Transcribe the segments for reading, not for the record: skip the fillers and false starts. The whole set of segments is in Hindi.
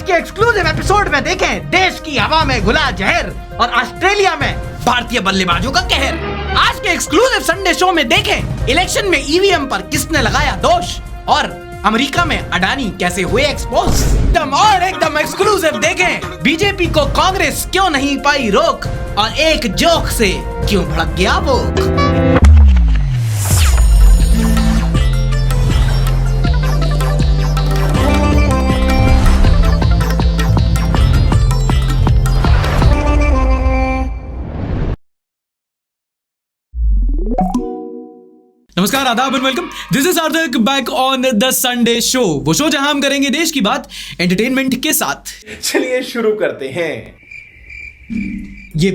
के एक्सक्लूसिव एपिसोड में देखें देश की हवा में घुला जहर और ऑस्ट्रेलिया में भारतीय बल्लेबाजों का कहर। आज के एक्सक्लूसिव संडे शो में देखें इलेक्शन में ईवीएम पर किसने लगाया दोष और अमेरिका में अडानी कैसे हुए एक्सपोज। एकदम एक्सक्लूसिव देखें बीजेपी को कांग्रेस क्यों नहीं पाई रोक और एक जोक से क्यों भड़क गया वो। नमस्कार, आदाब एंड वेलकम। दिस इज सार्थक back on the Sunday show, वो शो जहां हम करेंगे देश की बात एंटरटेनमेंट के साथ। चलिए शुरू करते हैं। ये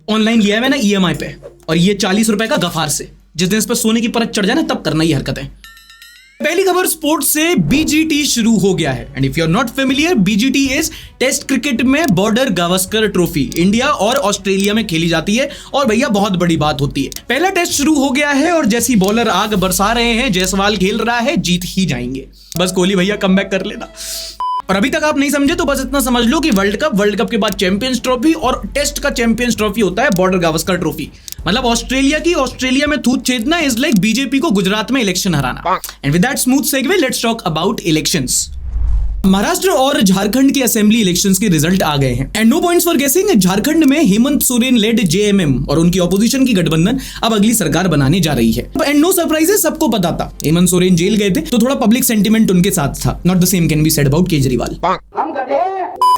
ऑनलाइन लिया है मैंने ईएमआई पे और ये 40 रुपए का गफार से। जिस दिन इस पर सोने की परत चढ़ जाए ना तब करना ये हरकतें। पहली खबर स्पोर्ट्स से, बीजीटी शुरू हो गया है and if you are not familiar, BGT is test cricket में बॉर्डर गावस्कर ट्रॉफी इंडिया और ऑस्ट्रेलिया में खेली जाती है और भैया बहुत बड़ी बात होती है। पहला टेस्ट शुरू हो गया है और जैसी बॉलर आग बरसा रहे हैं, जायसवाल खेल रहा है, जीत ही जाएंगे। बस कोहली भैया कमबैक कर लेना। और अभी तक आप नहीं समझे तो बस इतना समझ लो कि वर्ल्ड कप के बाद चैंपियंस ट्रॉफी और टेस्ट का चैंपियंस ट्रॉफी होता है बॉर्डर गावस्कर ट्रॉफी। मतलब ऑस्ट्रेलिया में थूत छेदना इज लाइक बीजेपी को गुजरात में इलेक्शन हराना। And with that smooth segue let's talk about elections. Maharashtra और झारखंड के असेंबली इलेक्शंस के रिजल्ट आ गए हैं एंड नो पॉइंट्स फॉर गेसिंग। झारखंड में हेमंत सोरेन लेड जेएमएम और उनकी ऑपोजिशन की गठबंधन अब अगली सरकार बनाने जा रही है। एंड नो सरप्राइजेस, सबको पता था हेमंत सोरेन जेल गए थे तो थोड़ा पब्लिक सेंटिमेंट उनके साथ था। Not the same can be said about Kejriwal.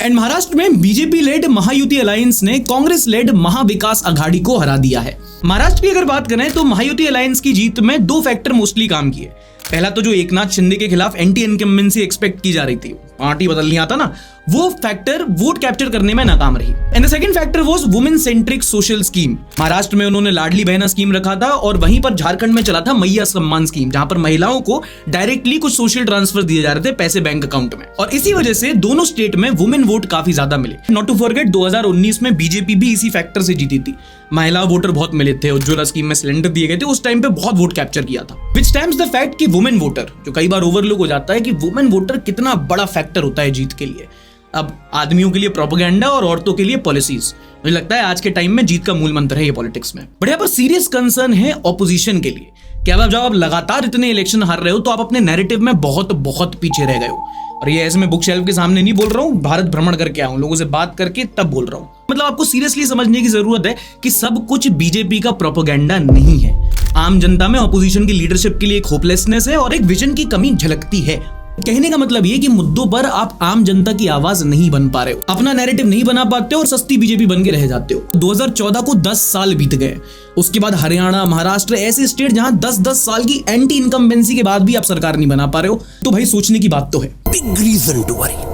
And Maharashtra में बीजेपी लेड महायुति अलायंस ने कांग्रेस लेड महाविकास आघाड़ी को हरा दिया है। महाराष्ट्र की अगर बात करें तो महायुति अलायंस की जीत में दो फैक्टर मोस्टली काम किए। पहला तो जो एकनाथ शिंदे के खिलाफ एंटी इनकम्बेंसी एक्सपेक्ट की जा रही थी, पार्टी बदलनी आता ना, वो फैक्टर वोट कैप्चर करने में नाकाम रही। And the second factor was women centric social scheme. Maharashtra में उन्होंने लाडली बहना स्कीम रखा था और वहीं पर झारखंड में चला था मैया सम्मान स्कीम, जहां पर महिलाओं को डायरेक्टली कुछ सोशल ट्रांसफर दिए जा रहे थे, पैसे बैंक अकाउंट में। और इसी वजह से दोनों स्टेट में वुमेन वोट काफी ज्यादा मिले। नॉट टू फॉरगेट 2019 में बीजेपी भी इसी फैक्टर से जीती थी। महिला वोटर बहुत मिले थे, उज्ज्वला स्कीम में सिलेंडर दिए गए थे, उस टाइम पे बहुत वोट कैप्चर किया था। विच स्टैम्प्स द फैक्ट कि वुमेन वोटर, जो कई बार ओवरलुक हो जाता है कि वुमेन वोटर कितना बड़ा फैक्टर होता है जीत के लिए। अब आदमियों के लिए प्रोपेगेंडा और औरतों के लिए पॉलिसीज, मुझे लगता है आज के टाइम में जीत का मूल मंत्र है ये पॉलिटिक्स में। बट यहाँ पर सीरियस कंसर्न है ऑपोजिशन के लिए कि अब जब आप लगातार इतने इलेक्शन हार रहे हो तो आप अपने नैरेटिव में बहुत पीछे रह गए हो। और ये ऐसे मैं बुक शेल्फ के सामने नहीं बोल रहा हूँ, भारत भ्रमण करके आया हूँ, लोगों से बात करके तब बोल रहा हूँ। मतलब आपको सीरियसली समझने की जरूरत है कि सब कुछ बीजेपी का प्रोपेगेंडा नहीं है। आम जनता में ऑपोजिशन की लीडरशिप के लिए एक होपलेसनेस है और एक विजन की कमी झलकती है। कहने का मतलब ये कि मुद्दों पर आप आम जनता की आवाज नहीं बन पा रहे हो, अपना नैरेटिव नहीं बना पाते हो और सस्ती बीजेपी बन के रह जाते हो। 2014 को 10 साल बीत गए। उसके बाद हरियाणा, महाराष्ट्र ऐसे स्टेट जहां 10 साल की एंटी इनकम्बेंसी के बाद भी आप सरकार नहीं बना पा रहे हो, तो भाई सोचने की बात तो है। Big reason to worry.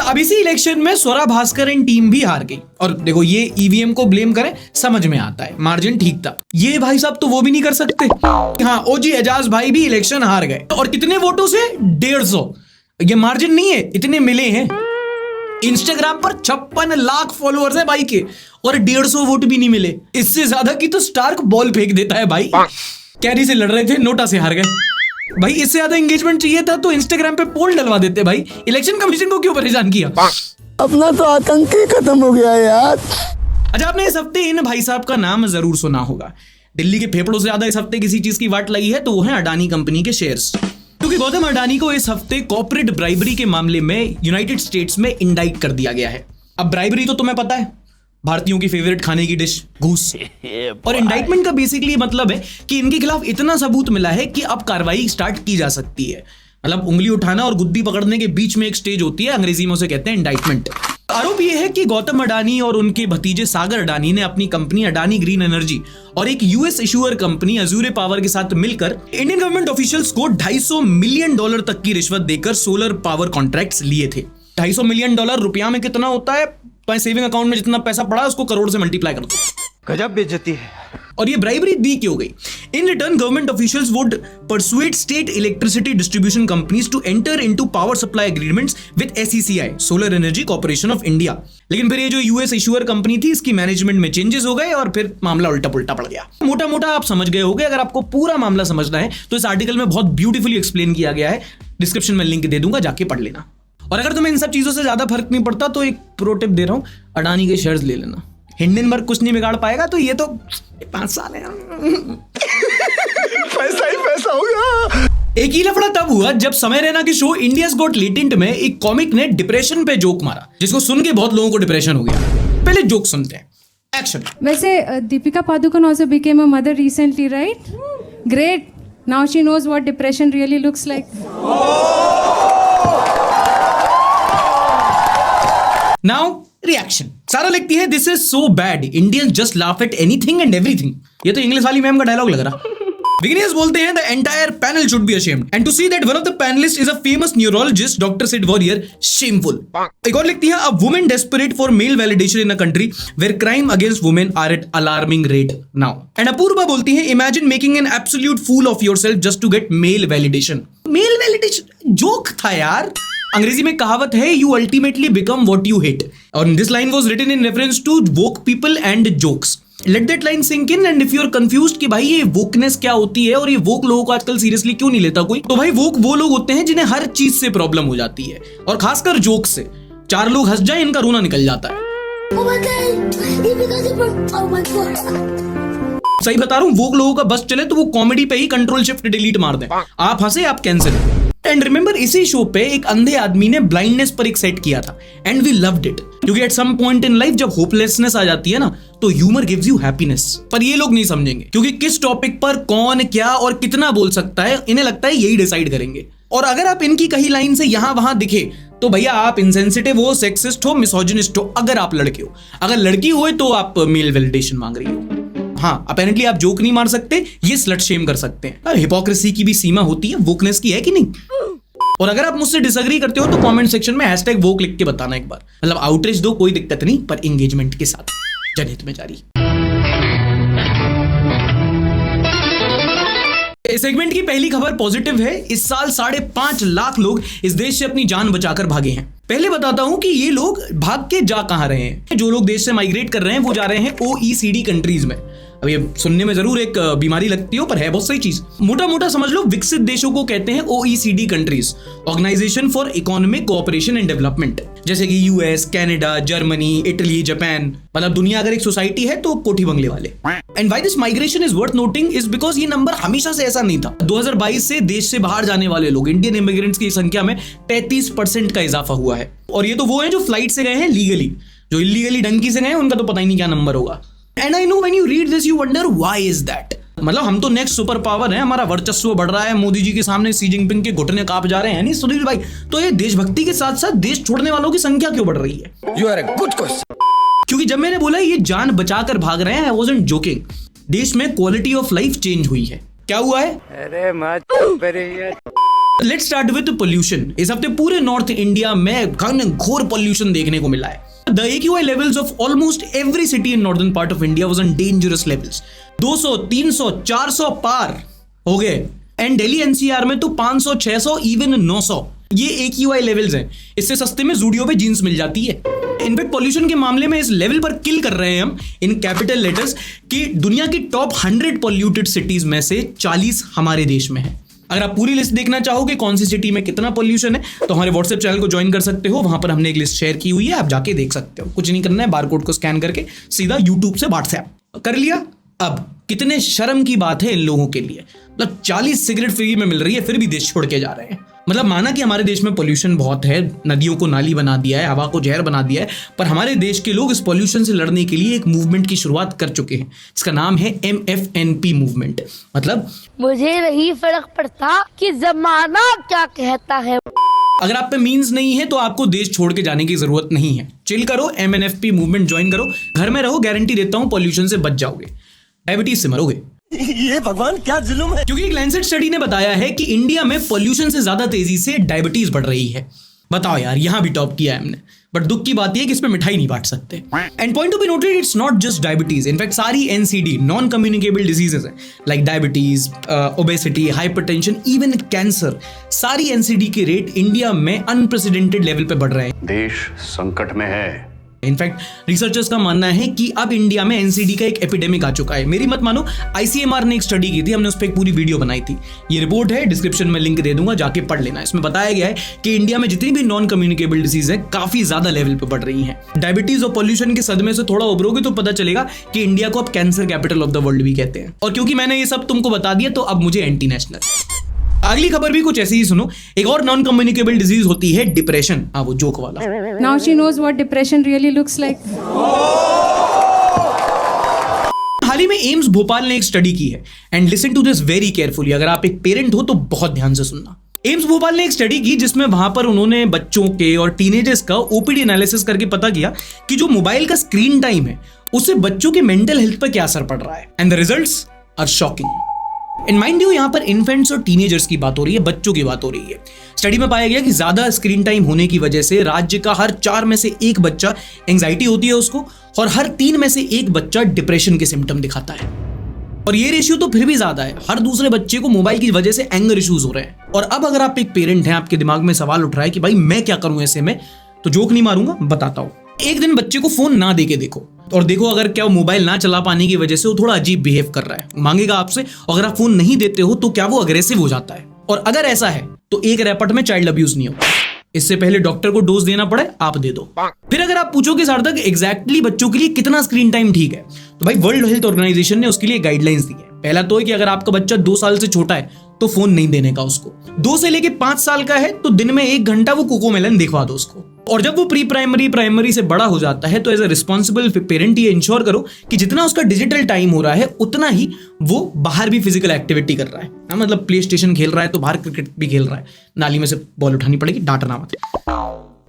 अब इसी इलेक्शन में स्वरा भास्कर एंड टीम भी हार गई। और देखो, ये ईवीएम को ब्लेम करें समझ में आता है, मार्जिन ठीक था। ये भाई साहब तो वो भी नहीं कर सकते। हाँ, ओजी एजाज भाई भी इलेक्शन हार गए और कितने वोटों से? 150। ये मार्जिन नहीं है, इतने मिले हैं। इंस्टाग्राम पर 56 लाख फॉलोअर्स है भाई के और 150 वोट भी नहीं मिले। इससे ज्यादा की तो स्टार्क बॉल फेंक देता है भाई। कैरी से लड़ रहे थे, नोटा से हार गए भाई। इससे ज्यादा एंगेजमेंट चाहिए था तो इंस्टाग्राम पे पोल डलवा देते भाई। इलेक्शन कमीशन को क्यों परेशान किया? अपना तो आतंक ही खत्म हो गया यार। अच्छा, आपने इस हफ्ते इन भाई साहब का नाम जरूर सुना होगा। दिल्ली के फेफड़ों से ज्यादा इस हफ्ते किसी चीज की वाट लगी है तो वो है अडानी कंपनी के शेयर्स। क्योंकि गौतम अडानी को इस हफ्ते कॉर्पोरेट ब्राइबरी के मामले में यूनाइटेड स्टेट्स में इंडाइट कर दिया गया है। अब ब्राइबरी तो तुम्हें पता है, भारतीयों की फेवरेट खाने की डिश घूस। और इंडाइटमेंट का बेसिकली मतलब है कि इनके खिलाफ इतना सबूत मिला है कि अब कार्रवाई स्टार्ट की जा सकती है। मतलब उंगली उठाना और गुद्दी पकड़ने के बीच में एक स्टेज होती है, अंग्रेजी में उसे कहते हैं इंडाइटमेंट। आरोप यह है कि गौतम अडानी और उनके भतीजे सागर अडानी ने अपनी कंपनी अडानी ग्रीन एनर्जी और एक यूएस इशूअर कंपनी अजूरे पावर के साथ मिलकर इंडियन गवर्नमेंट ऑफिशियल्स को $250 मिलियन तक की रिश्वत देकर सोलर पावर कॉन्ट्रैक्ट्स लिए थे। $250 मिलियन रुपया में कितना होता है? सेविंग अकाउंट में जितना पैसा पड़ा उसको करोड़ से मल्टीप्लाई कर दो। गजब बेइज्जती है। और ये ब्राइबरी दी क्यों गई? In return government officials would persuade state electricity distribution companies to enter into power supply agreements with SECI, solar energy corporation of India. लेकिन फिर ये जो यूएस इशूअर कंपनी थी, इसकी मैनेजमेंट में चेंजेस हो गए और फिर मामला उल्टा पुल्टा पड़ गया। मोटा मोटा आप समझ गए होंगे। अगर आपको पूरा मामला समझना है तो इस आर्टिकल में बहुत ब्यूटीफुली एक्सप्लेन किया गया है। डिस्क्रिप्शन में लिंक दे दूंगा, जाके पढ़ लेना। और अगर तुम्हें इन सब चीजों से ज्यादा फर्क नहीं पड़ता तो एक प्रो टिप दे रहा हूं, अडानी के शेयर्स ले लेना। हिंडनबर्ग कुछ नहीं बिगाड़ पाएगा, तो ये तो 5 साल है। पैसा ही पैसा होगा। एक ही लफड़ा तब हुआ जब समय रैना के शो इंडियाज गॉट लेटेंट में एक कॉमिक ने डिप्रेशन पे जोक मारा, जिसको सुन के बहुत लोगों को डिप्रेशन हो गया। पहले जोक सुनते हैं, एक्शन। वैसे Deepika Padukone also became a mother recently, right? Great. Now she knows what depression really looks like. Now reaction. सारा लिखती है, this is so bad, Indians just laugh at anything and everything. ये तो इंग्लिश वाली मैम का डायलॉग लग रहा। विग्नेश बोलते हैं, the entire panel should be ashamed and to see that one of the panelist is a famous neurologist doctor Sid Warrier, shameful. एक और लिखती है, a women desperate for male validation in a country where crime against women are at alarming rate now. And Apoorva बोलती है, imagine making an absolute fool of yourself just to get male validation. Male validation joke था यार। अंग्रेजी में कहावत है, you ultimately become what you hate, और this line was written in reference to woke people and jokes. Let that line sink in, and if you are confused कि भाई ये वोकनेस क्या होती है और ये वोक लोगों को आजकल सीरियसली क्यों नहीं लेता कोई, तो भाई वोक वो लोग होते हैं जिन्हें हर चीज से प्रॉब्लम हो जाती है, और खासकर जोक से। 4 लोग हंस जाए, इनका रोना निकल जाता है। Oh my God! Oh my God! सही बता रहा हूं, वोक लोगों का बस चले तो वो कॉमेडी पे ही कंट्रोल शिफ्ट डिलीट मार दें। आप हंसे, आप कैंसिल। एंड रिमेंबर, इसी शो पे एक अंधे आदमी ने ब्लाइंडनेस पर एक सेट किया था, एंड वी लव्ड इट, क्योंकि at some point in life जब होपलेसनेस आ जाती है ना, तो ह्यूमर गिव्स यू हैप्पीनेस। पर ये लोग नहीं समझेंगे, क्योंकि किस टॉपिक पर कौन क्या और कितना बोल सकता है, इन्हें लगता है यही डिसाइड करेंगे। और अगर आप इनकी कहीं लाइन से यहां वहां दिखे तो भैया आप इनसेंसिटिव हो, सेक्सिस्ट हो, मिसोजिनिस्ट हो। अगर आप लड़के हो, अगर लड़की हो तो आप मेल वैलिडेशन मांग रही हो। हाँ, अपेरेंटली आप जोक नहीं मार सकते, ये स्लट शेम कर सकते हैं। हिपोक्रेसी की भी सीमा होती है, वोकनेस की है कि नहीं? और अगर आप मुझसे डिसएग्री करते हो तो कमेंट सेक्शन में #वोक लिख के बताना एक बार। मतलब आउटरीच दो, कोई दिक्कत नहीं, पर एंगेजमेंट के साथ। जनहित में जारी। इस सेगमेंट की पहली खबर पॉजिटिव है। इस साल 5.5 लाख लोग इस देश से अपनी जान बचाकर भागे हैं। पहले बताता हूं कि ये लोग भाग के जा कहां रहे हैं। जो लोग देश से माइग्रेट कर रहे हैं वो जा रहे हैं OECD कंट्रीज में। अब ये सुनने में जरूर एक बीमारी लगती हो, पर है बहुत सही चीज। मोटा मोटा समझ लो, विकसित देशों को कहते हैं OECD countries, organisation for economic cooperation and development. जैसे कि US, Canada, Germany, Italy, Japan. मतलब दुनिया अगर एक सोसाइटी है तो कोठी बंगले वाले। And why this migration is worth noting is because ये नंबर हमेशा से ऐसा नहीं था। 2022 से देश से बाहर जाने वाले लोग, इंडियन इमिग्रेंट्स की संख्या में 33% का इजाफा हुआ है। और ये तो वो है जो फ्लाइट से गए हैं लीगली, जो इलीगली डंकी से गए हैं उनका तो पता ही नहीं क्या नंबर होगा। And I know when you read this you wonder why is that. मतलब हम तो नेक्स्ट सुपर पावर है, हमारा वर्चस्व बढ़ रहा है, मोदी जी के सामने सी जिनपिंग के घुटने कांप जा रहे हैं, नहीं सुनील भाई? तो ये देशभक्ति के साथ साथ देश छोड़ने वालों की संख्या क्यों बढ़ रही है? You are a good question. क्योंकि जब मैंने बोला ये जान बचाकर भाग रहे हैं, आई वाज़न्ट जोकिंग। देश में क्वालिटी ऑफ लाइफ चेंज हुई है। क्या हुआ है? अरे मत। Let's start with pollution. इस हफ्ते पूरे नॉर्थ इंडिया में घोर पोल्यूशन देखने को मिला है। The AQI levels of almost every city in northern part of India was on dangerous levels. 200, 300, 400 पार हो गए। एंड दिल्ली NCR में तो 500, 600, इवन 900 ये AQI लेवल्स हैं। इससे सस्ते में जूडियो पे जीन्स मिल जाती है। इनफैक्ट पॉल्यूशन के मामले में इस लेवल पर किल कर रहे हैं हम इन कैपिटल लेटर्स कि दुनिया की टॉप 100 पॉल्यूटेड सिटीज में से 40 हमारे देश में है। अगर आप पूरी लिस्ट देखना चाहोगे कौन सी सिटी में कितना पॉल्यूशन है, तो हमारे व्हाट्सएप चैनल को ज्वाइन कर सकते हो। वहां पर हमने एक लिस्ट शेयर की हुई है, आप जाके देख सकते हो। कुछ नहीं करना है, बारकोड को स्कैन करके सीधा यूट्यूब से व्हाट्सएप कर लिया। अब कितने शर्म की बात है इन लोगों के लिए। मतलब 40 सिगरेट फ्री में मिल रही है, फिर भी देश छोड़ के जा रहे हैं। मतलब माना कि हमारे देश में पोल्यूशन बहुत है, नदियों को नाली बना दिया है, हवा को जहर बना दिया है, पर हमारे देश के लोग इस पोल्यूशन से लड़ने के लिए एक मूवमेंट की शुरुआत कर चुके हैं, जिसका नाम है MFNP मूवमेंट। मतलब मुझे नहीं फर्क पड़ता कि जमाना क्या कहता है। अगर आप पे मीन्स नहीं है तो आपको देश छोड़ के जाने की जरूरत नहीं है। चिल करो, MNFP मूवमेंट ज्वाइन करो, घर में रहो, गारंटी देता हूं पॉल्यूशन से बच जाओगे, डायबिटीज से मरोगे। ये भगवान क्या जुल्म है। क्योंकि एक लैंसेट स्टडी ने बताया है कि इंडिया में पॉल्यूशन से ज्यादा तेजी से डायबिटीज बढ़ रही है। बताओ यार, यहां भी टॉप किया है हमने। बट दुख की बात यह है कि इसमें मिठाई नहीं बांट सकते। And point to be noted, it's not just diabetes. In fact सारी NCD, नॉन कम्युनिकेबल डिजीजेस हैं, like diabetes, obesity, hypertension, even cancer. सारी NCD के रेट इंडिया में अनप्रेसिडेंटेड लेवल पे बढ़ रहे हैं। देश संकट में है, इनफैक्ट रिसर्चर्स का मानना है कि अब इंडिया में एनसीडी का एक एपिडेमिक आ चुका है। मेरी मत मानो, आईसीएमआर ने एक स्टडी की थी, हमने उस पर एक पूरी वीडियो बनाई थी। ये रिपोर्ट है, डिस्क्रिप्शन में लिंक दे दूंगा, जाके पढ़ लेना। इसमें बताया गया है कि इंडिया में जितनी भी नॉन कम्युनिकेबल डिजीज है काफी ज्यादा लेवल पे बढ़ रही हैं। डायबिटीज और पॉल्यूशन के सदमे से थोड़ा उभरोगे तो पता चलेगा कि इंडिया को अब cancer capital of the world भी कहते हैं। और क्योंकि मैंने ये सब तुमको बता दिया तो अब मुझे एंटी नेशनल। अगली खबर भी कुछ ऐसी ही सुनो। एक और नॉन कम्युनिकेबल डिजीज होती है डिप्रेशन। हाँ, वो जोक वाला। Now she knows what depression really looks like. हाल ही में एम्स भोपाल ने एक स्टडी की है, and listen to this very carefully. अगर आप एक पेरेंट हो तो बहुत ध्यान से सुनना। एम्स भोपाल ने एक स्टडी की जिसमें वहां पर उन्होंने बच्चों के और टीनेजर्स का ओपीडी एनालिसिस करके पता किया कि जो मोबाइल का स्क्रीन टाइम है उससे बच्चों के मेंटल हेल्थ पर क्या असर पड़ रहा है। And the results are shocking. And mind you, यहां पर इन्फेंट्स और टीनेजर्स की बात हो रही है, बच्चों की बात हो रही है। स्टडी में पाया गया कि ज्यादा स्क्रीन टाइम होने की वजह से राज्य का हर 4 में से 1 बच्चा एंजाइटी होती है उसको, और हर 3 में से 1 बच्चा डिप्रेशन के सिम्टम दिखाता है। और ये रेशियो तो फिर भी ज्यादा है, हर दूसरे बच्चे को मोबाइल की वजह से एंगर इश्यूज हो रहे हैं। और अब अगर आप एक पेरेंट हैं, आपके दिमाग में सवाल उठ रहा है कि भाई मैं क्या करूं ऐसे में, तो जोक नहीं मारूंगा, बताता हूं। एक दिन बच्चे को फोन ना देके देखो, और देखो अगर क्या वो मोबाइल ना चला पाने की वजह से वो थोड़ा अजीब बिहेव कर रहा है, मांगेगा आपसे। अगर आप फोन नहीं देते हो तो क्या वो अग्रेसिव हो जाता है, और अगर ऐसा है तो एक रैपट में चाइल्ड अब्यूज नहीं होगा। इससे पहले डॉक्टर को डोज देना पड़े, आप दे दो। फिर अगर आप पूछोगे सार्थक एग्जैक्टली बच्चों के लिए कितना स्क्रीन टाइम ठीक है, तो भाई वर्ल्ड हेल्थ ऑर्गेनाइजेशन ने उसके लिए गाइडलाइंस दी है। पहला तो है कि अगर आपका बच्चा 2 साल से छोटा है तो फोन नहीं देने का उसको। 2 से लेके 5 साल का है तो दिन में 1 घंटा वो कोकोमेलन दिखवा दो उसको। और जब वो प्री प्राइमरी से बड़ा हो जाता है तो एज ए रिस्पॉन्सिबल पेरेंट ये इंश्योर करो कि जितना उसका डिजिटल टाइम हो रहा है उतना ही वो बाहर भी फिजिकल एक्टिविटी कर रहा है। मतलब प्ले स्टेशन खेल रहा है तो बाहर क्रिकेट भी खेल रहा है, नाली में से बॉल उठानी पड़ेगी, डांटना मत।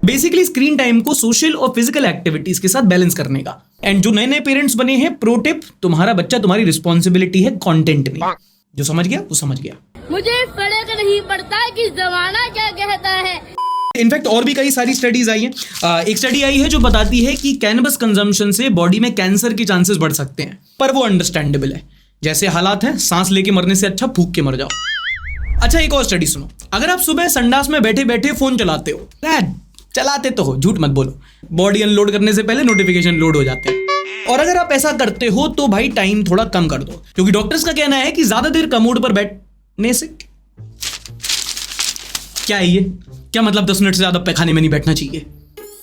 बेसिकली स्क्रीन टाइम को सोशल और फिजिकल एक्टिविटीज के साथ बैलेंस करने का। एंड जो नए नए पेरेंट्स बने हैं, प्रो टिप, तुम्हारा बच्चा तुम्हारी रिस्पॉन्सिबिलिटी है, कंटेंट नहीं। जो समझ गया वो समझ गया। मुझे फर्क नहीं पड़ता कि जमाना क्या कहता है। इनफैक्ट और भी कई सारी स्टडीज आई हैं। एक स्टडी आई है जो बताती है कि कैनबिस कंजम्पशन से बॉडी में कैंसर के चांसेस बढ़ सकते हैं, पर वो अंडरस्टैंडेबल है। जैसे हालात हैं, सांस लेके मरने से अच्छा फूंक के मर जाओ। अच्छा, एक और स्टडी सुनो। अगर आप सुबह संडास में बैठे बैठे फोन चलाते हो, चलाते तो हो, झूठ मत बोलो, बॉडी अनलोड करने से पहले नोटिफिकेशन लोड हो जाते हैं। और अगर आप ऐसा करते हो तो भाई टाइम थोड़ा कम कर दो, क्योंकि डॉक्टर्स का कहना है कि ज्यादा देर कमोड पर बैठने से क्या है ये, क्या मतलब 10 मिनट से ज्यादा पैखाने में नहीं बैठना चाहिए।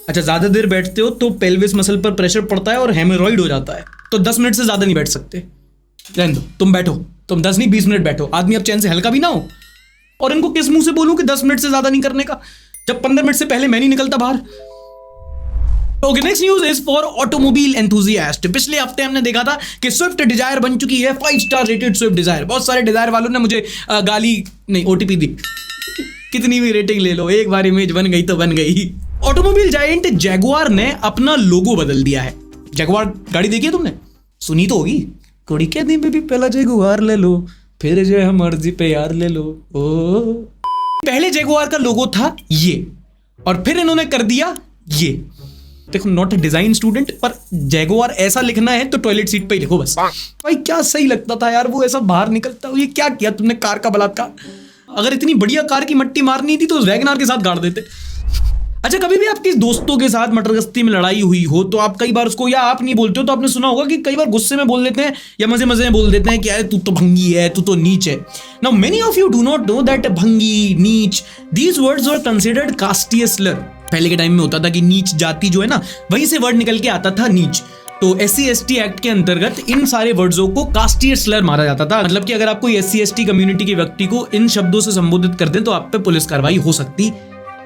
अच्छा, ज्यादा देर बैठते हो तो पेल्विस मसल पर प्रेशर पड़ता है और हेमोरॉइड हो जाता है, तो 10 मिनट से ज्यादा नहीं बैठ सकते। रहने दो, तुम बैठो, तुम 10 नहीं 20 मिनट बैठो। आदमी अब चैन से हल्का भी ना हो। और इनको किस मुंह से बोलूं कि 10 मिनट से ज्यादा नहीं करने का, जब 15 मिनट से पहले मैं नहीं निकलता बाहर। Okay, next news is for automobile enthusiast. पिछले हफ्ते हमने देखा था कि स्विफ्ट डिजायर बन चुकी है 5 स्टार रेटेड स्विफ्ट डिजायर। बहुत सारे डिजायर वालों ने मुझे गाली नहीं ओटीपी दी, कितनी भी रेटिंग ले लो, एक बार इमेज बन गई तो बन गई। ऑटोमोबाइल जायंट जैगुआर ने अपना लोगो बदल दिया है। जैगुआर गाड़ी देखी है तुमने, सुनी तो होगी। कोड़ी कहती बेबी पहला जैगुआर ले लो, फिर जो मर्जी पे यार ले लो। ओ, पहले जैगुआर का लोगो था ये, और फिर इन्होंने कर दिया ये। देखो, नॉट अ डिजाइन स्टूडेंट, पर जैगुआर ऐसा लिखना है तो टॉयलेट सीट पे ही लिखो बस। भाई क्या सही लगता था यार वो ऐसा बाहर निकलता। ये क्या किया तुमने, कार का बलात्कार। अगर इतनी बढ़िया कार की मट्टी मारनी थी तो उस वैगनार के साथ गाड़ देते। अच्छा, कभी भी आपके दोस्तों के साथ मटरगश्ती में लड़ाई हुई हो तो आप कई बार उसको, या आप नहीं बोलते हो तो आपने सुना होगा कि कई बार गुस्से में बोल देते हैं या मजे मजे में बोल देते हैं कि यार तू तो भंगी है, तू तो नीच है। Now many of you do not know that भंगी, नीच, these words were considered casteist slur. पहले के टाइम में होता था कि नीच जाति जो है ना, वहीं से वर्ड निकल के आता था नीच। तो SC/ST एक्ट के अंतर्गत इन सारे वर्ड्सों को कास्टियर स्लर मारा जाता था। मतलब कि अगर आप कोई SC/ST कम्युनिटी के व्यक्ति को इन शब्दों से संबोधित कर दें तो आप पे पुलिस कार्रवाई हो सकती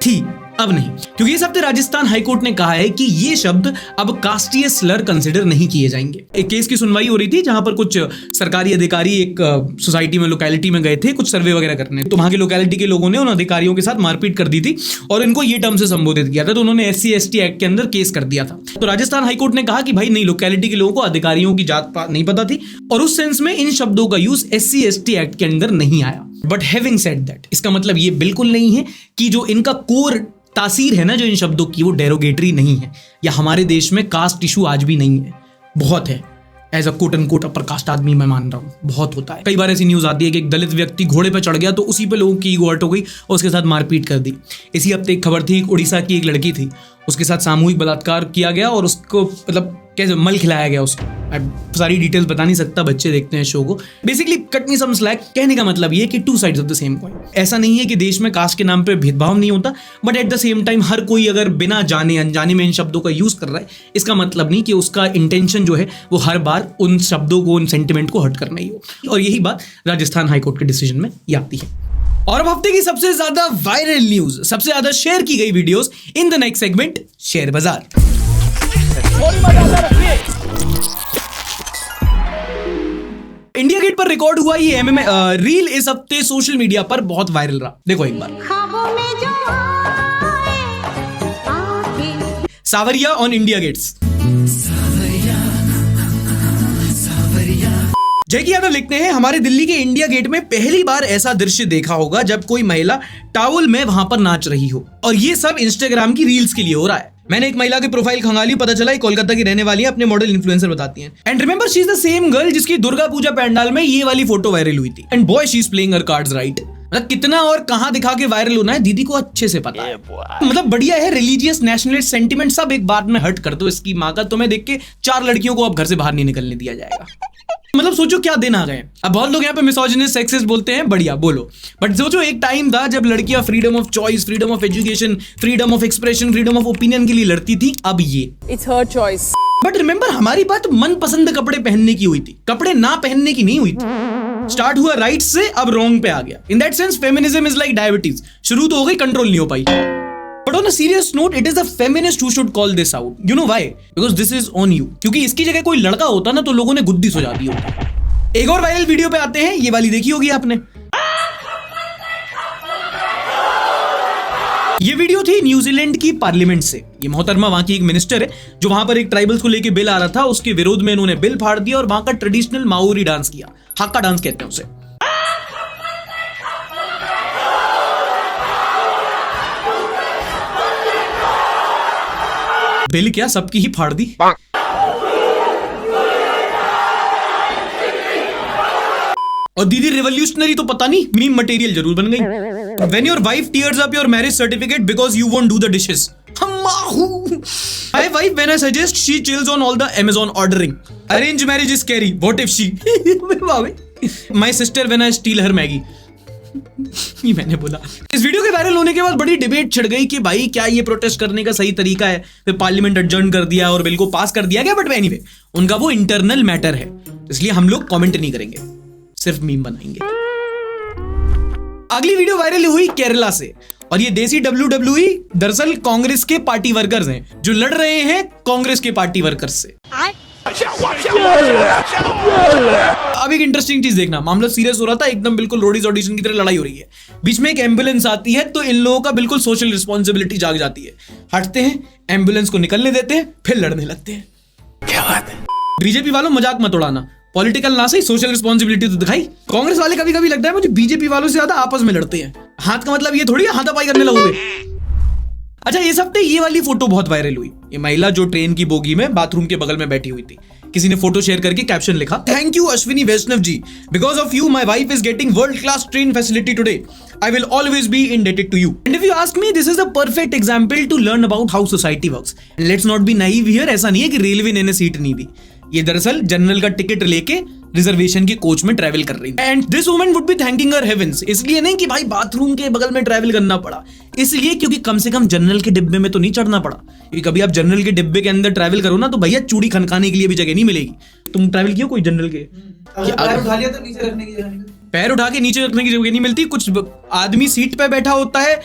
थी। अब नहीं, क्योंकि इस हफ्ते राजस्थान हाईकोर्ट ने कहा है कि ये शब्द अब कास्टीय स्लर कंसिडर नहीं किए जाएंगे। एक केस की सुनवाई हो रही थी जहां पर कुछ सरकारी अधिकारी एक सोसाइटी में, लोकेलिटी में गए थे कुछ सर्वे वगैरह करने। तो वहां की लोकेलिटी के लोगों ने उन अधिकारियों के साथ मारपीट कर दी थी और इनको ये टर्म से संबोधित किया था, तो उन्होंने SC/ST एक्ट के अंदर केस कर दिया था। तो राजस्थान हाईकोर्ट ने कहा कि भाई नहीं, लोकेलिटी के लोगों को अधिकारियों की जात पात नहीं पता थी और उस सेंस में इन शब्दों का यूज SC/ST एक्ट के अंदर नहीं आया। बट हैविंग सेड दैट, इसका मतलब ये बिल्कुल नहीं है कि जो इनका कोर तासीर है ना जो इन शब्दों की, वो डेरोगेटरी नहीं है, या हमारे देश में कास्ट इशू आज भी नहीं है, बहुत है। As a quote and quote upper caste आदमी मैं मान रहा हूँ, बहुत होता है। कई बार ऐसी न्यूज आती है कि एक दलित व्यक्ति घोड़े पे चढ़ गया तो उसी पे लोगों की ईगो हर्ट हो गई और उसके साथ मारपीट कर दी। इसी हफ्ते एक खबर थी, उड़ीसा की एक लड़की थी, उसके साथ सामूहिक बलात्कार किया गया और उसको मतलब कैसे मल खिलाया गया उसको। मैं सारी डिटेल्स बता नहीं सकता, बच्चे देखते हैं शो को। बेसिकली कट मी सम स्लैक, कहने का मतलब ये कि two sides of the same coin. ऐसा नहीं है कि देश में कास्ट के नाम पे भेदभाव नहीं होता, but at the same time हर कोई अगर बिना जाने अनजाने में इन शब्दों का यूज कर रहा है, इसका मतलब नहीं कि उसका इंटेंशन जो है वो हर बार उन शब्दों को, उन सेंटिमेंट को हर्ट करना ही हो। और यही बात राजस्थान हाईकोर्ट के डिसीजन में ये आती है। और अब हफ्ते की सबसे ज्यादा वायरल न्यूज, सबसे ज्यादा शेयर की गई videos in the next segment share बाजार। इंडिया गेट पर रिकॉर्ड हुआ ये एमएमए रील इस हफ्ते सोशल मीडिया पर बहुत वायरल रहा। देखो एक बार, सावरिया ऑन इंडिया गेट्स। जैकी यादव लिखते हैं, हमारे दिल्ली के इंडिया गेट में पहली बार ऐसा दृश्य देखा होगा जब कोई महिला टॉवल में वहां पर नाच रही हो, और ये सब इंस्टाग्राम की रील्स के लिए हो रहा है। मैंने एक महिला की प्रोफाइल खंगाली, पता चला ये कोलकाता की रहने वाली है, अपने मॉडल इन्फ्लुएंसर बताती हैं। And remember she is the same girl जिसकी दुर्गा पूजा पंडाल में ये वाली फोटो वायरल हुई थी। And boy she is playing her cards right. मतलब कितना और कहां दिखा के वायरल होना है दीदी को अच्छे से पता है। मतलब बढ़िया है, रिलीजियस नेशनलिस्ट सेंटिमेंट सब एक बार में हर्ट कर दो इसकी माँ का। तुम्हें देख के 4 लड़कियों को अब घर से बाहर नहीं निकलने दिया जाएगा। मतलब सोचो क्या दिन आ गए। अब बहुत लोग यहाँ पे मिसोजिनिस्ट, सेक्सिस्ट बोलते हैं, बढ़िया बोलो, बट सोचो एक टाइम था जब लड़कियां freedom of choice, freedom of education, freedom of expression, freedom of opinion के लिए लड़ती थी। अब ये it's her choice. But remember हमारी बात मनपसंद कपड़े पहनने की हुई थी, कपड़े ना पहनने की नहीं हुई थी। स्टार्ट हुआ राइट से, अब रॉन्ग पे आ गया। In that sense feminism is like diabetes, शुरू तो हो गई, कंट्रोल नहीं हो पाई। But on a serious note, it is the feminist who should call this out. You know why? Because this is on you. क्योंकि इसकी जगह कोई लड़का होता ना तो लोगों ने गुद्दी सो जाती होती। एक और वायरल वीडियो पे आते हैं, ये वाली देखी होगी आपने। ये वीडियो थी न्यूजीलैंड की पार्लियामेंट से। ये मोहतरमा वहां की एक मिनिस्टर है जो वहां पर एक ट्राइबल्स को लेके बिल आ रहा था, उसके विरोध में इन्होंने बिल फाड़ दिया और वहां का ट्रेडिशनल माओरी डांस किया, हाक्का डांस कहते हैं उसे। बिल क्या सबकी ही फाड़ दी। और दीदी रिवॉल्यूशनरी तो पता नहीं, मीम मटेरियल जरूर बन गई। When your wife tears up your marriage certificate because you won't do the dishes. My wife when I suggest she chills on all the Amazon ordering. Arranged marriage is scary. What if she? My sister when I steal her Maggie. ये मैंने बोला। इस वीडियो के वायरल होने के बाद बड़ी डिबेट छिड़ गई कि भाई क्या ये प्रोटेस्ट करने का सही तरीका है। फिर पार्लियामेंट एडजर्न कर दिया और बिल को पास कर दिया गया। बट एनीवे, उनका वो इंटरनल मैटर है, इसलिए हम लोग कमेंट नहीं करेंगे, सिर्फ मीम बनाएंगे। अगली वीडियो वायरल हुई केरला से, और ये देसी WWE दरअसल कांग्रेस के पार्टी वर्कर्स हैं जो लड़ रहे हैं कांग्रेस के पार्टी वर्कर्स से। अब एक इंटरेस्टिंग चीज देखना, मामला सीरियस हो रहा था एकदम, बिल्कुल रोडीज ऑडिशन की तरह लड़ाई हो रही है। बीच में एक एम्बुलेंस आती है तो इन लोगों का बिल्कुल सोशल रिस्पॉन्सिबिलिटी जाग जाती है, हटते हैं, एम्बुलेंस को निकलने देते हैं, फिर लड़ने लगते हैं। क्या बात है। बीजेपी वालों मजाक मत उड़ाना, पॉलिटिकल ना सही, सोशल रिस्पॉन्सिबिलिटी तो दिखाई। कांग्रेस वाले कभी कभी लगता है मुझे बीजेपी वालों से ज्यादा आपस में लड़ते हैं। हाथ का मतलब ये थोड़ी हाथापाई करने लगोगे। अच्छा, इस हफ्ते ये वाली फोटो बहुत वायरल हुई। ये महिला जो ट्रेन की बोगी में बाथरूम के बगल में बैठी हुई थी, किसी ने फोटो शेयर करके कैप्शन लिखा, thank you Ashwini Vaishnaw ji, because of you my wife is getting world class train facility today, I will always be indebted to you. And if you ask me, this is the perfect example to learn about how society works. Let's not be naive here, ऐसा नहीं है कि रेलवे ने सीट नहीं दी, ये दरअसल जनरल का टिकट लेके रिजर्वेशन की कोच में ट्रैवल कर रही है। And this woman would be thanking her heavens, इसलिए नहीं कि भाई बाथरूम के बगल में ट्रैवल करना पड़ा, इसलिए क्योंकि कम से कम जनरल के डिब्बे में तो नहीं चढ़ना पड़ा। क्योंकि कभी आप जनरल के डिब्बे के अंदर ट्रैवल करो ना तो भैया चूड़ी खनकाने के लिए भी जगह नहीं मिलेगी। तुम ट्रैवल किया कोई जनरल के? पैर उठा लिया तो नीचे रखने की जगह नहीं, पैर उठा के नीचे रखने की जगह नहीं मिलती। कुछ आदमी सीट पे बैठा होता है,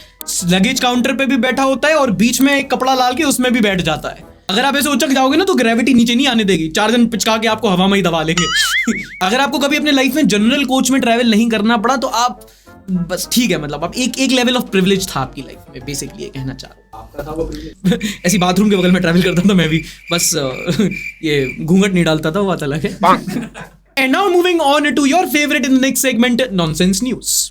लगेज काउंटर पे भी बैठा होता है, और बीच में एक कपड़ा डाल के उसमें भी बैठ जाता है। अगर आप ऐसे उचक जाओगे ना तो ग्रेविटी नीचे नहीं आने देगी, 4 जन पिचका के आपको हवा में ही दबा लेंगे। अगर आपको कभी अपने लाइफ में जनरल कोच में ट्रैवल नहीं करना पड़ा तो आप बस ठीक है, मतलब आप एक लेवल ऑफ प्रिविलेज था आपकी लाइफ में, बेसिकली ये कहना चाह रहा हूं। आपका था वो प्रिविलेज। ऐसी बाथरूम के बगल में ट्रैवल करता था मैं भी, बस ये घूंघट नहीं डालता था, वो बात अलग है। And now moving on to your favourite in the next segment, nonsense news.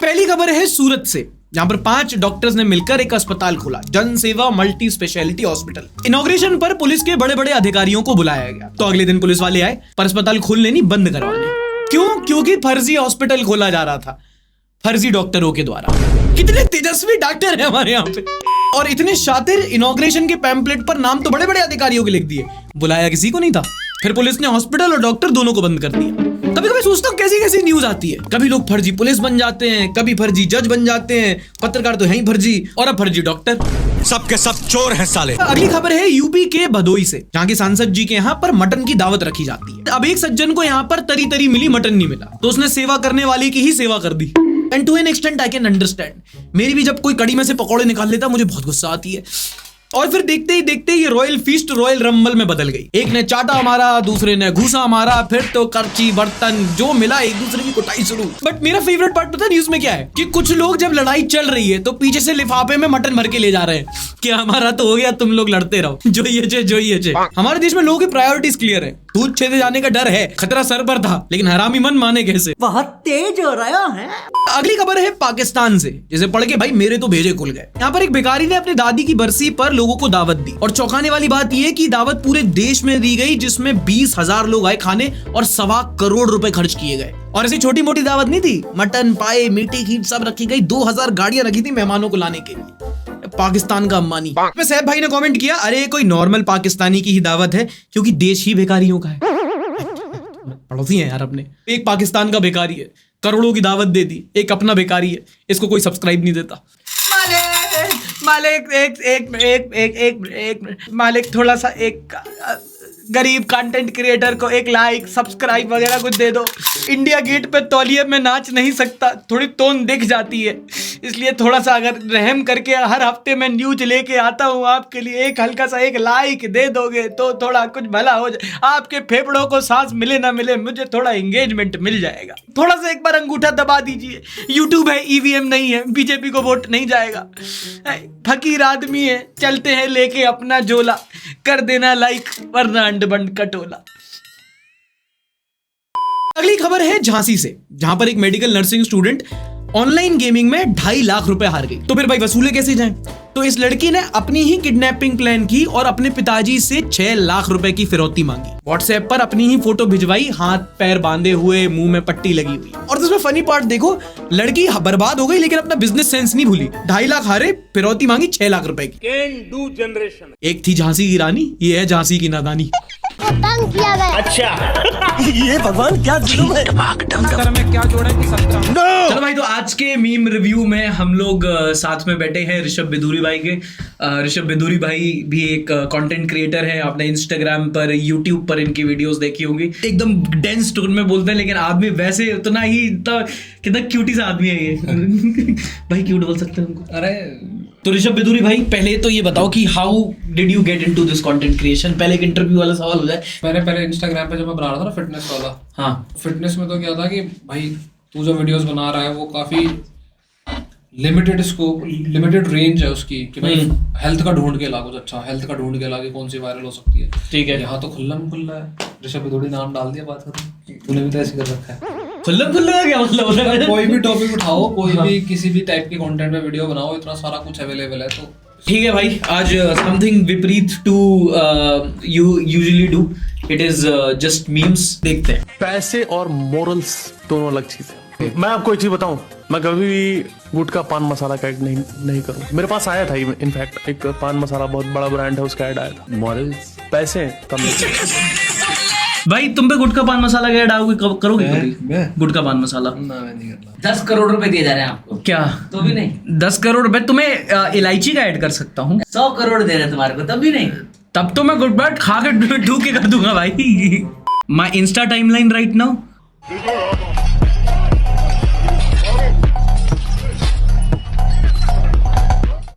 पहली खबर है सूरत से। जहां पर 5 डॉक्टर्स ने मिलकर एक अस्पताल खोला, जन सेवा मल्टी स्पेशलिटी हॉस्पिटल। इनॉग्रेशन पर पुलिस के बड़े बड़े अधिकारियों को बुलाया गया, तो अगले दिन पुलिस वाले आए पर अस्पताल खोलने नहीं, बंद करवाने। क्यों? क्योंकि फर्जी हॉस्पिटल खोला जा रहा था, फर्जी डॉक्टरों के द्वारा। कितने तेजस्वी डॉक्टर हैं हमारे यहाँ पे, और इतने शातिर। इनॉग्रेशन के पैम्पलेट पर नाम तो बड़े बड़े अधिकारियों के लिख दिए, बुलाया किसी को नहीं था। फिर पुलिस ने हॉस्पिटल और डॉक्टर दोनों को बंद कर दिया। कभी कभी सोचता हूँ कैसी कैसी न्यूज आती है, कभी लोग फर्जी पुलिस बन जाते हैं, कभी फर्जी जज बन जाते हैं, पत्रकार तो है ही फर्जी, और अब फर्जी डॉक्टर। सबके सब चोर हैं साले। अगली खबर है यूपी के भदोई से, जहाँ के सांसद जी के यहाँ पर मटन की दावत रखी जाती है। अब एक सज्जन को यहाँ पर तरी तरी मिली, मटन नहीं मिला, तो उसने सेवा करने वाले की ही सेवा कर दी। And to an extent I can understand. मेरी भी जब कोई कड़ी में से पकौड़े निकाल लेता मुझे बहुत गुस्सा आती है। और फिर देखते ही देखते ये रॉयल फीस्ट रॉयल रंबल में बदल गई। एक ने चाटा मारा, दूसरे ने घूसा मारा, फिर तो करची बर्तन जो मिला एक दूसरे की कुटाई शुरू। बट मेरा फेवरेट पार्ट पता है न्यूज में क्या है, कि कुछ लोग जब लड़ाई चल रही है तो पीछे से लिफाफे में मटन भर के ले जा रहे हैं कि हमारा तो हो गया, तुम लोग लड़ते रहो, जो ये हमारे देश में लोगों की प्रायोरिटीज क्लियर है। दूध छेदे जाने का डर है, खतरा सर पर था, लेकिन हरामी मन माने कैसे, बहुत तेज हो रहा है। अगली खबर है पाकिस्तान से, जिसे पढ़ के भाई मेरे तो भेजे खुल गए। यहाँ पर एक भिखारी ने अपनी दादी की बरसी पर लोगों को दावत दी, और चौंकाने वाली बात यह कि दावत पूरे देश में दी गई, जिसमें 20,000 लोग आए खाने और 1.25 करोड़ रुपए खर्च किए गए। और ऐसी छोटी मोटी दावत नहीं थी, मटन पाए मीठी खीर सब रखी गई। 2000 गाड़ियां रखी थी मेहमानों को लाने के लिए। पाकिस्तान का अंबानी। सैफ भाई ने कमेंट किया, अरे कोई नॉर्मल पाकिस्तानी की ही दावत है, क्योंकि देश ही भिखारियों का है। पड़ोसी है यार अपने। एक पाकिस्तान का भिखारी है, करोड़ों की दावत दे दी, एक अपना भिखारी है, इसको कोई सब्सक्राइब नहीं देता। मालिक एक मालिक थोड़ा सा एक गरीब कंटेंट क्रिएटर को एक लाइक सब्सक्राइब वगैरह कुछ दे दो। इंडिया गेट पे तौलिए में नाच नहीं सकता, थोड़ी तोन दिख जाती है, इसलिए थोड़ा सा अगर रहम करके हर हफ्ते मैं न्यूज लेके आता हूँ आपके लिए, एक हल्का सा एक लाइक दे दोगे तो थोड़ा कुछ भला हो जाए। आपके फेफड़ों को सांस मिले ना मिले, मुझे थोड़ा एंगेजमेंट मिल जाएगा। थोड़ा सा एक बार अंगूठा दबा दीजिए। यूट्यूब है, ईवीएम नहीं है, बीजेपी को वोट नहीं जाएगा। फकीर आदमी है, चलते हैं लेके अपना झोला, कर देना लाइक वरना अंड बंड कटोला। अगली खबर है झांसी से, जहां पर एक medical nursing student online gaming में 2.5 लाख रुपए हार गई। तो फिर भाई वसूले कैसे जाएं? तो इस लड़की ने अपनी ही किडनैपिंग प्लान की और अपने पिताजी से 6 लाख रुपए की फिरौती मांगी। व्हाट्सएप पर अपनी ही फोटो भिजवाई, हाथ पैर बांधे हुए, मुंह में पट्टी लगी हुई। और इसमें फनी पार्ट देखो, लड़की बर्बाद हो गई लेकिन अपना बिजनेस सेंस नहीं भूली। 2.5 लाख हारे, फिरौती मांगी 6 लाख रुपए की। एक थी झांसी की रानी, ये है झांसी की नादानी। तंग किया गया। ये भगवान क्या जुल्म है। चलो भाई, तो आज के मीम रिव्यू में हम लोग साथ में बैठे हैं ऋषभ बिदूरी भाई के। ऋषभ बिदूरी भाई भी एक कंटेंट क्रिएटर है, आपने इंस्टाग्राम पर यूट्यूब पर इनकी वीडियोस देखी होंगी। एकदम डेंस टोन में बोलते हैं, लेकिन आदमी वैसे उतना ही कितना क्यूटी सा आदमी है ये। भाई क्यूट बोल सकते हैं उनको। अरे तो ऋषभ बिदूरी भाई, पहले तो ये बताओ कि how did you get into this content creation. पहले एक इंटरव्यू वाला सवाल हो जाए। मैंने पहले इंस्टाग्राम पे जब मैं बना रहा था ना फिटनेस वाला, हाँ, फिटनेस में तो क्या था कि भाई तू जो वीडियोस बना रहा है वो काफी लिमिटेड रेंज है उसकी, कि भाई हेल्थ का ढूंढ के ला कुछ अच्छा, हेल्थ का ढूंढ के ला के कौन सी वायरल हो सकती है। ठीक है, यहाँ तो खुल्लम खुल्ला है, ऋषभ बिदूरी नाम डाल दिया, बात खत्म। तूने भी तो ऐसे कर रखा है। खुल्लम खुल्ला क्या मतलब होता है? कोई भी टॉपिक उठाओ, कोई भी किसी भी टाइप के कंटेंट में वीडियो बनाओ, इतना सारा कुछ अवेलेबल है। तो ठीक है भाई, आज समथिंग विपरीत to you usually do, it is just memes. देखते हैं। पैसे और मोरल्स दोनों अलग चीज है। मैं आपको एक चीज बताऊं, मैं कभी भी गुटखा पान मसाला का ऐड नहीं करूं। मेरे पास आया था इनफैक्ट एक पान मसाला, बहुत बड़ा ब्रांड है, उसका ऐड आया था। मॉरल्स पैसे कम। भाई तुम पे गुटखा पान मसाला का ऐड करोगे कभी? गुटखा पान मसाला ना, मैं नहीं करता। 10 करोड़ रुपए दिए जा रहे हैं आपको। क्या? तो भी नहीं। 10 करोड़ रुपए तुम्हें इलायची का ऐड कर सकता हूँ। 100 करोड़ दे रहे हैं तुम्हारे को, तब भी नहीं। तब तो मैं गुड बैट खा के ढूक के कर दूंगा भाई। माई Insta timeline right now.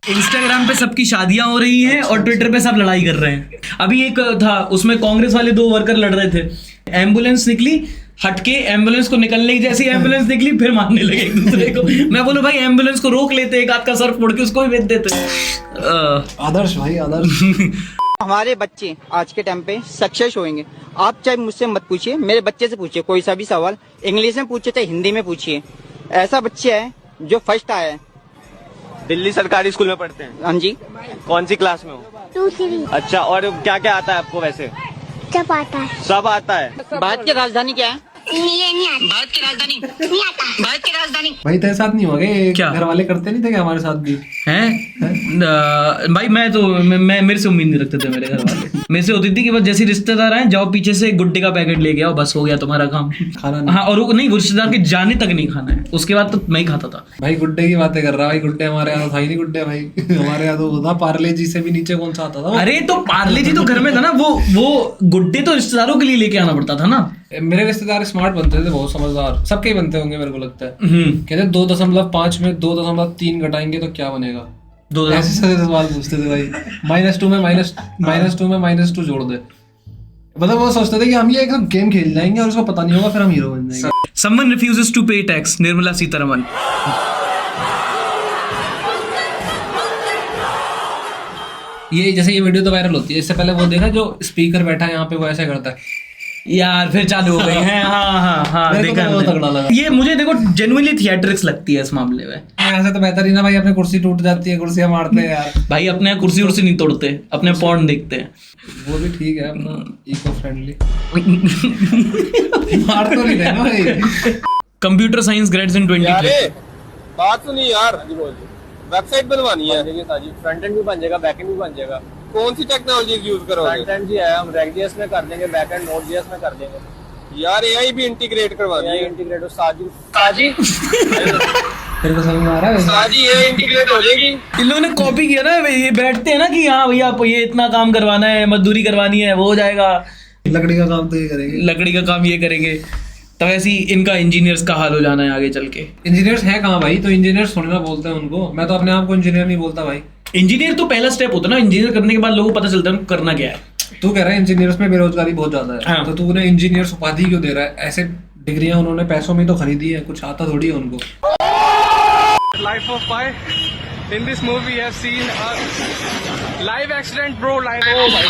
Instagram पे सबकी शादियां हो रही हैं और ट्विटर पे सब लड़ाई कर रहे हैं। अभी एक था, उसमें कांग्रेस वाले 2 वर्कर लड़ रहे थे। एम्बुलेंस निकली, हटके एम्बुलेंस को निकलने की जैसी एम्बुलेंस निकली, फिर मारने लगे एक दूसरे को। मैं बोलूं भाई एम्बुलेंस को रोक लेते, एक आध का सर फोड़ के उसको भी बेच देते। आदर्श भाई आदर्श। हमारे बच्चे आज के टाइम पे सक्सेस होंगे। आप चाहे मुझसे मत पूछिए, मेरे बच्चे से पूछिए कोई सा भी सवाल, इंग्लिश में पूछिए चाहे हिंदी में पूछिए। ऐसा बच्चा है जो फर्स्ट आया है दिल्ली सरकारी स्कूल में पढ़ते हैं। हाँ जी। कौन सी क्लास में हो? 2-3 अच्छा, और क्या क्या आता है आपको वैसे? जब आता है सब आता है। भारत की राजधानी क्या है? ये नहीं आता। भारत की राजधानी नहीं आता। भारत की राजधानी भाई तेरे साथ नहीं हो गए क्या? घर वाले करते नहीं थे क्या हमारे साथ भी? हैं भाई मैं मेरे से उम्मीद नहीं रखते थे मेरे घर वाले। मेरे से होती थी कि बस जैसे रिश्तेदार आए जाओ पीछे से गुड्डे का पैकेट लेके आओ, बस हो गया तुम्हारा काम। खाना नहीं। हाँ, और वो नहीं, वो रिश्तेदार के जाने तक नहीं खाना है, उसके बाद तो मैं ही खाता था। भाई गुड्डे की बातें कर रहा है भाई, गुड्डे हमारे यहाँ था ही नहीं गुड्डे भाई। हमारे यहाँ तो होता पार्ले जी से भी नीचे कौन सा आता था। अरे तो पार्ले जी तो घर में था ना, वो गुड्डे तो रिश्तेदारों के लिए लेके आना पड़ता था ना। मेरे रिश्तेदार स्मार्ट बनते थे, बहुत समझदार, सबके ही बनते होंगे मेरे को लगता है। कहते 2.5 में 2.3 घटाएंगे तो क्या बनेगा। ऐसे सवाल पूछते थे भाई। -2 में -2 जोड़ दे, मतलब वो सोचते थे कि हम ये एक गेम खेल जाएंगे और उसको पता नहीं होगा, फिर हम हीरो बन जाएंगे। Someone refuses to pay tax, Nirmala Sitharaman. ये जैसे ये वीडियो तो वायरल होती है, इससे पहले वो देखा जो स्पीकर बैठा है यहाँ पे, वो ऐसे करता है यार, फिर चालू हो गई है। हाँ मेरे को देखा तो बहुत तगड़ा लगा। ये मुझे देखो जेन्युइनली थिएट्रिक्स लगती है इस मामले में। ऐसे तो बेहतर ही ना भाई, अपनी कुर्सी टूट जाती है, कुर्सियां मारते हैं यार। भाई अपने यहाँ कुर्सी उर्सी नहीं तोड़ते, अपने पॉर्न देखते हैं। वो भी ठीक है, अपना इको फ्रेंडली। मार तो नहीं देना भाई। कंप्यूटर साइंस ग्रेड्स इन 2020। बात सुनिए यार, वेबसाइट बनवानी है, फ्रंट एंड भी बन जाएगा, बैक एंड भी बन जाएगा। कौन सी टेक्नोलॉजी यूज करोगे? फ्रंट एंड जी है, हम React.js में कर देंगे, बैक एंड Node.js में कर देंगे। यार एआई भी इंटीग्रेट करवानी है। इंटीग्रेट हो साजी तेरे को समझ में आ रहा है? साजी एआई इंटीग्रेट हो जाएगी। इन लोगों ने कॉपी किया ना, ये बैठते हैं ना कि हाँ भैया आपको ये इतना काम करवाना है, मजदूरी करवानी है, वो हो जाएगा। लकड़ी का काम तो ये करेंगे, लकड़ी का काम ये करेंगे, तब ऐसे ही इनका इंजीनियर्स का हाल हो जाना है आगे चल के। इंजीनियर्स है कहाँ भाई? तो इंजीनियर्स थोड़ी ना बोलते हैं उनको, मैं तो अपने आप को इंजीनियर नहीं बोलता भाई। इंजीनियर तो पहला स्टेप होता है ना, इंजीनियर करने के बाद लोगों को पता चलता है उनको करना क्या है। तू कह रहा है इंजीनियर्स में बेरोजगारी बहुत ज्यादा है, हाँ। तो तू उन्हें इंजीनियर्स उपाधि क्यों दे रहा है? ऐसे डिग्रियां उन्होंने पैसों में तो खरीदी है, कुछ आता थोड़ी है उनको। Life of Pi. In this movie, we have seen a live accident, bro. Live. Oh my.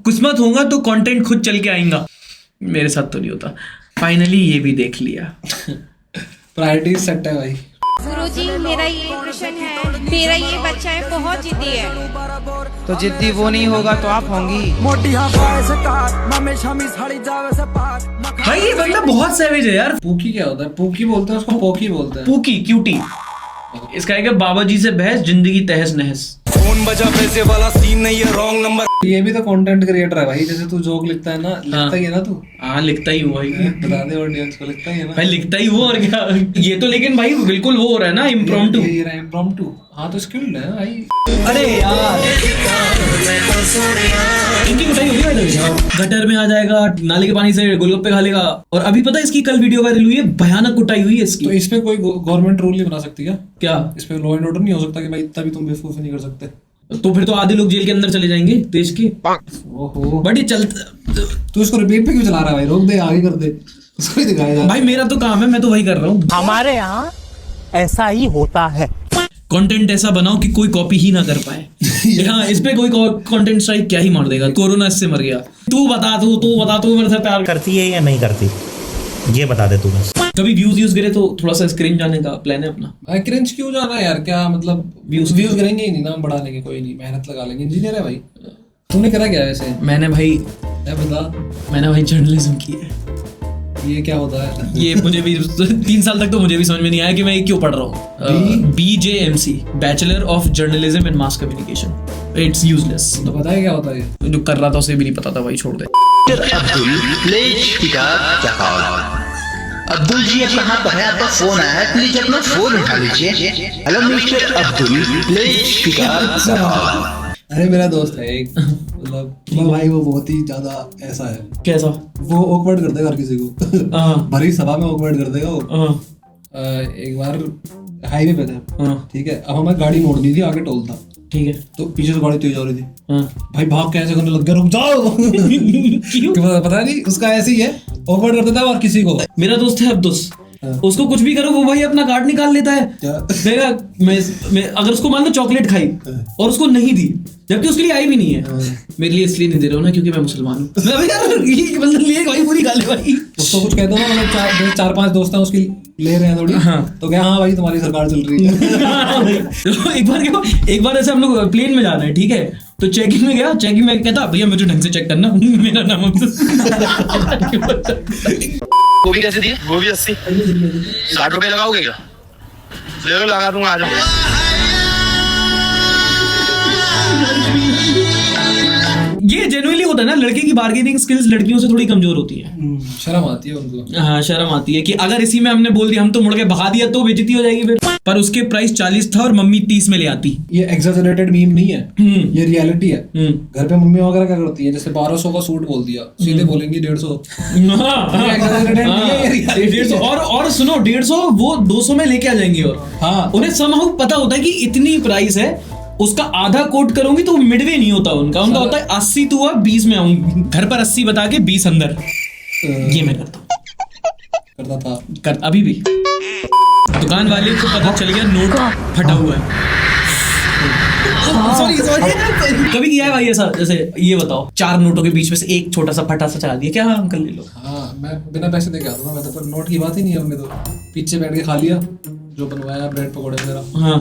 किस्मत होगा तो कंटेंट खुद चल के आएगा, मेरे साथ तो नहीं होता। फाइनली ये भी देख लिया। प्रायोरिटीज सेट है भाई। गुरुजी मेरा ये प्रश्न है, मेरा ये बच्चा है बहुत जिद्दी है। तो जिद्दी वो नहीं होगा तो आप होंगी। भाई ये बंदा बहुत सैवेज है यार। पूकी क्या होता है? पूकी बोलते हैं उसको, पोकी बोलते हैं। Pookie cutie. इसका है कि बाबा जी से बहस, जिंदगी तहस नहस। फोन बजा पैसे वाला सीन नहीं है, रॉन्ग नंबर। ये भी तो कंटेंट क्रिएटर है भाई, जैसे तू जोक लिखता है ना, लिखता ही है ना तू। हाँ लिखता ही हूँ भाई। बता दे ऑडियंस को, लिखता ही है ना भाई, लिखता ही हूँ और क्या। ये तो लेकिन भाई बिल्कुल वो हो रहा है ना, इम्प्रॉम्प्टू। ये रहा इम्प्रॉम्प्टू। हाँ तो स्किल्ड है भाई। अरे यार इनकी कुटाई होगी भाई, गटर में आ जाएगा, नाले के पानी से गोलगप्पे खा लेगा। और अभी पता है इसकी कल वीडियो वायरल हुई है, भयानक कुटाई हुई है इसकी। तो इस पे कोई गवर्नमेंट रूल नहीं बना सकती क्या? क्या इस पे लॉ एंड ऑर्डर नहीं हो सकता कि भाई इतना भी तुम बेवकूफी नहीं कर सकते? तो फिर तो आधे लोग जेल के अंदर चले जाएंगे देश के। ओहो, बट ये चलता, तू इसको रिपीट पे क्यों चला रहा है भाई? रोक दे, आगे कर दे, उसको ही दिखाएगा। भाई मेरा तो काम है, मैं तो वही कर रहा हूँ। हमारे यहाँ ऐसा ही होता है। कंटेंट ऐसा बनाओ कि कोई कॉपी ही ना कर पाए। हाँ, इस पे कोई कंटेंट स्ट्राइक क्या ही मार देगा। कोरोना इससे मर गया। तू बता तू मेरे से प्यार करती है या नहीं करती, ये बता दे तू बस। कभी व्यूज गिरे तो थोड़ा सा स्क्रीन जाने का प्लान है अपना। भाई क्रिंज क्यों जाना है यार? क्या मतलब व्यूज गिरेंगे ही नहीं, नाम बढ़ा लेंगे, कोई नहीं, मेहनत लगा लेंगे। इंजीनियर है भाई। तूने करा क्या वैसे? मैंने भाई जर्नलिज्म की है। ये क्या होता है? ये मुझे भी 3 साल तक तो मुझे भी समझ में नहीं आया कि मैं ये क्यों पढ़ रहा हूँ। BJMC, bachelor of journalism and mass communication. It's useless. तो पता है क्या होता है? जो कर रहा था उसे भी नहीं पता था भाई, छोड़ दे। अब्दुल जी आपका हाथ है, आपका फोन आया है, प्लीज अपना फोन उठा लीजिए। Hello mister Abdul, please pick up. अरे मेरा दोस्त है एक, मतलब भाई वो बहुत ही ज्यादा ऐसा है। कैसा? वो ऑकवर्ड कर देगा हर किसी को। भरी सभा में ऑकवर्ड कर देगा वो। एक बार हाईवे पे थे, ठीक है, अब हमें गाड़ी मोड़ दी थी, आगे टोल था, ठीक है, तो पीछे से गाड़ी तेज आ रही थी। भाई भाग के ऐसे करने लग गया, रुक जाओ। पता नहीं, उसका ऐसे ही है, ऑकवर्ड कर देता है और किसी को। मेरा दोस्त है अब्दुस, उसको कुछ भी करो वो भाई अपना कार्ड निकाल लेता है, देगा मैं अगर उसको मान लो चॉकलेट खाई और उसको नहीं दी, जबकि उसके लिए आई भी नहीं है, मेरे लिए इसलिए नहीं दे रहे हो ना क्योंकि मैं मुसलमान हूँ। ये मतलब लिए भाई पूरी गाली भाई। उसको कुछ कह दो ना, मतलब 4-5 दोस्त हैं उसकी ले रहे हैं थोड़ी, तो क्या हाँ भाई तुम्हारी सरकार चल रही है। तो एक बार ऐसे हम लोग प्लेन में जाना है, ठीक है, तो चेकिंग में गया, चेकिंग में कहता भैया मुझे ढंग से चेक करना, मेरा नाम गोभी कैसे दिए? गोभी 80। 60 रुपए लगाओगे क्या? ले लो, लगा दूंगा, आ जाओ। ये जेन्युइनली होता है ना, लड़के की बार्गेनिंग स्किल्स लड़कियों से थोड़ी कमजोर होती है। शर्म आती है उनको। हाँ शर्म आती है कि अगर इसी में हमने बोल दिया हम तो मुड़ के भगा दिया तो बेइज्जती हो जाएगी फिर। पर उसके प्राइस 40 था और मम्मी 30 में ले आती। ये एग्जैजरेटेड मीम नहीं है, ये रियलिटी है। घर पे मम्मी वगैरह क्या करती है, जैसे 1200 का सूट बोल दिया, सीधे बोलेंगी 150। और सुनो 150 वो 200 में लेके आ जाएंगी। और हाँ उन्हें समहाउ पता होता है कि इतनी प्राइस है, उसका आधा कोट करूंगी तो मिडवे नहीं होता उनका होता है 80 तो हुआ 20 में आऊंगी, घर पर 80 बता के 20 अंदर। ये मैं करता था अभी भी। दुकान वाले को पता चल गया नोट फटा हुआ है। सॉरी कभी किया है भाई ऐसा? जैसे ये बताओ 4 नोटों के बीच में से एक छोटा सा फटा सा चला दिया, क्या हाँ अंकल ले लो। हाँ मैं बिना पैसे दे के आता था, मैं तो पर नोट की बात ही नहीं है, हमने तो पीछे बैठ के खा लिया जो बनवाया ब्रेड पकौड़े मेरा। हाँ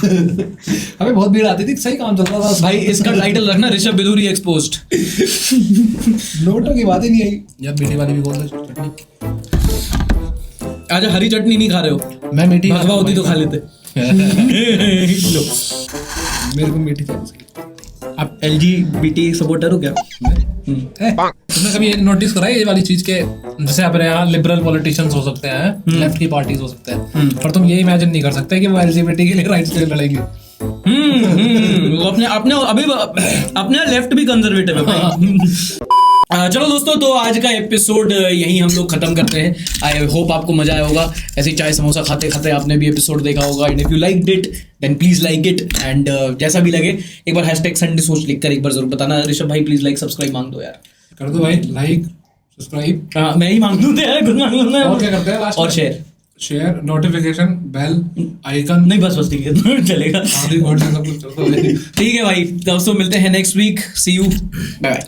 हमें बहुत भीड़ आती थी, सही काम चल रहा था भाई। इसका टाइटल रखना ऋषभ बिदूरी एक्सपोज्ड। नोटों की बात ही नहीं आई यार। मीठी वाली भी बोल दे चटनी। आज हरी चटनी नहीं खा रहे हो? मैं मीठी भगवा होती तो खा लेते। लो मेरे को मीठी चाहिए। आप LGBT सपोर्टर हो क्या? तुमने कभी नोटिस करा है ये वाली चीज के, जैसे अपने यहाँ लिबरल पॉलिटिशियंस हो सकते हैं, लेफ्ट की पार्टीज हो सकते हैं, पर तुम ये इमेजिन नहीं कर सकते कि वो LGBT के लिए राइट्स के लिए लड़ेंगे। वो अपने लेफ्ट भी कंजर्वेटिव है भाई। चलो दोस्तों, तो आज का एपिसोड यहीं हम लोग खत्म करते हैं। आई होप आपको मजा आया होगा, ऐसे चाय समोसा खाते खाते आपने भी एपिसोड देखा होगा। And if you like it then please like it, and जैसा भी लगे एक बार #संडे सोच लिखकर एक बार जरूर बताना। ऋषभ भाई प्लीज लाइक सब्सक्राइब मांग दो यार। कर दो भाई लाइक सब्सक्राइब। मैं ही मांग दूं यार, खुद मांग लूंगा। और क्या करते हैं लास्ट? और शेयर नोटिफिकेशन बेल आइकन। नहीं बस ठीक है चलेगा। सब कुछ चलता है। ठीक है भाई, दोस्तों मिलते हैं next week. See you, bye bye.